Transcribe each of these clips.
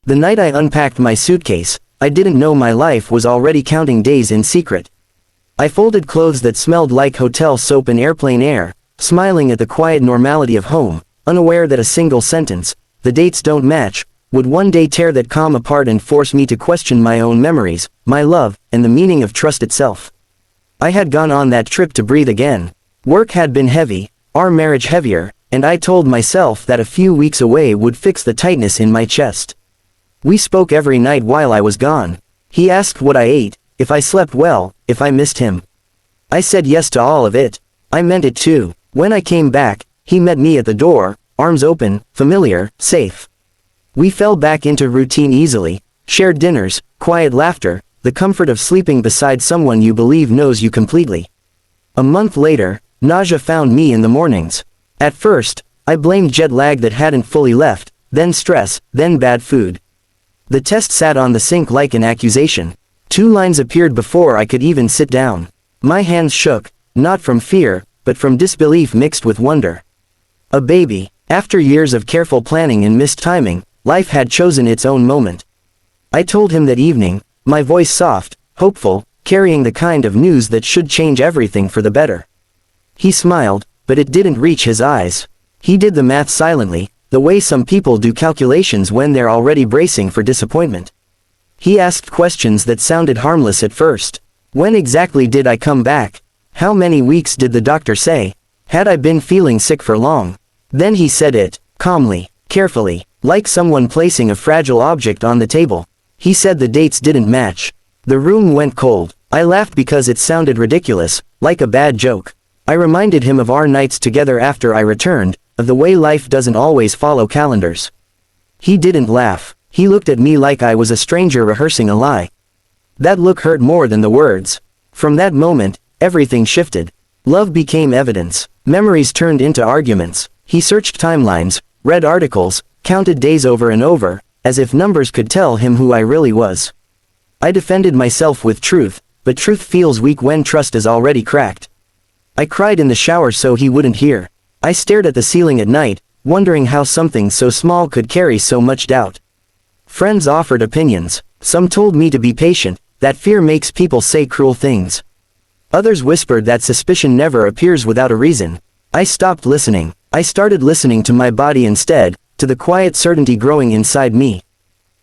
The night I unpacked my suitcase, I didn't know my life was already counting days in secret. I folded clothes that smelled like hotel soap and airplane air, smiling at the quiet normality of home, unaware that a single sentence, "The dates don't match," would one day tear that calm apart and force me to question my own memories, my love, and the meaning of trust itself. I had gone on that trip to breathe again. Work had been heavy, our marriage heavier, and I told myself that a few weeks away would fix the tightness in my chest. We spoke every night while I was gone. He asked what I ate, if I slept well, if I missed him. I said yes to all of it. I meant it too. When I came back, he met me at the door, arms open, familiar, safe. We fell back into routine easily, shared dinners, quiet laughter, the comfort of sleeping beside someone you believe knows you completely. A month later, nausea found me in the mornings. At first, I blamed jet lag that hadn't fully left, then stress, then bad food. The test sat on the sink like an accusation. 2 lines appeared before I could even sit down. My hands shook, not from fear, but from disbelief mixed with wonder. A baby. After years of careful planning and missed timing, life had chosen its own moment. I told him that evening, my voice soft, hopeful, carrying the kind of news that should change everything for the better. He smiled, but it didn't reach his eyes. He did the math silently, the way some people do calculations when they're already bracing for disappointment. He asked questions that sounded harmless at first. When exactly did I come back? How many weeks did the doctor say? Had I been feeling sick for long? Then he said it, calmly, carefully, like someone placing a fragile object on the table. He said the dates didn't match. The room went cold. I laughed because it sounded ridiculous, like a bad joke. I reminded him of our nights together after I returned, of the way life doesn't always follow calendars. He didn't laugh. He looked at me like I was a stranger rehearsing a lie. That look hurt more than the words. From that moment, everything shifted. Love became evidence. Memories turned into arguments. He searched timelines, read articles, counted days over and over, as if numbers could tell him who I really was. I defended myself with truth, but truth feels weak when trust is already cracked. I cried in the shower so he wouldn't hear. I stared at the ceiling at night, wondering how something so small could carry so much doubt. Friends offered opinions. Some told me to be patient, that fear makes people say cruel things. Others whispered that suspicion never appears without a reason. I stopped listening. I started listening to my body instead, to the quiet certainty growing inside me.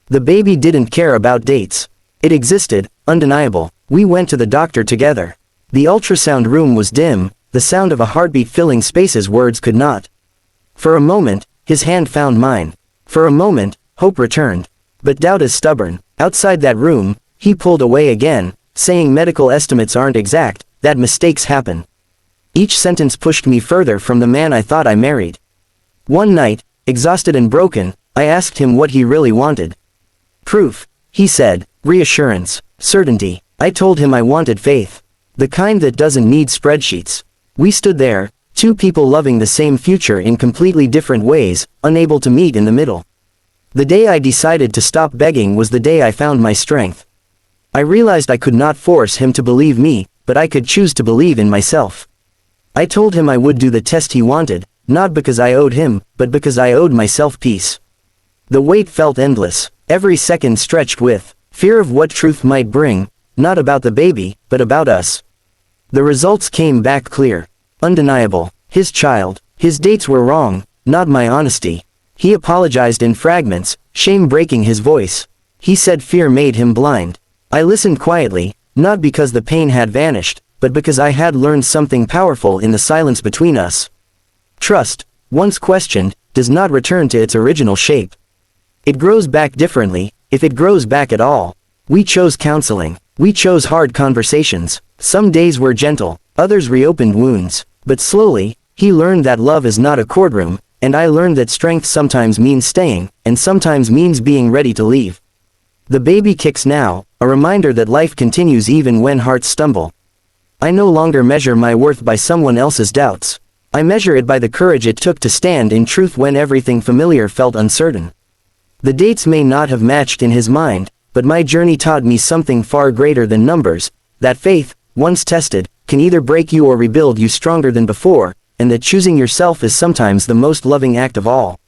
The baby didn't care about dates. It existed, undeniable. We went to the doctor together. The ultrasound room was dim, the sound of a heartbeat filling spaces words could not. For a moment, his hand found mine. For a moment, hope returned. But doubt is stubborn. Outside that room, he pulled away again, saying medical estimates aren't exact, that mistakes happen. Each sentence pushed me further from the man I thought I married. One night, exhausted and broken, I asked him what he really wanted. Proof, he said, reassurance, certainty. I told him I wanted faith. The kind that doesn't need spreadsheets. We stood there, 2 people loving the same future in completely different ways, unable to meet in the middle. The day I decided to stop begging was the day I found my strength. I realized I could not force him to believe me, but I could choose to believe in myself. I told him I would do the test he wanted, not because I owed him, but because I owed myself peace. The wait felt endless. Every second stretched with fear of what truth might bring, not about the baby, but about us. The results came back clear. Undeniable. His child. His dates were wrong, not my honesty. He apologized in fragments, shame breaking his voice. He said fear made him blind. I listened quietly, not because the pain had vanished, but because I had learned something powerful in the silence between us. Trust, once questioned, does not return to its original shape. It grows back differently, if it grows back at all. We chose counseling. We chose hard conversations. Some days were gentle, others reopened wounds. But slowly, he learned that love is not a courtroom, and I learned that strength sometimes means staying, and sometimes means being ready to leave. The baby kicks now, a reminder that life continues even when hearts stumble. I no longer measure my worth by someone else's doubts. I measure it by the courage it took to stand in truth when everything familiar felt uncertain. The dates may not have matched in his mind, but my journey taught me something far greater than numbers, that faith, once tested, can either break you or rebuild you stronger than before, and that choosing yourself is sometimes the most loving act of all.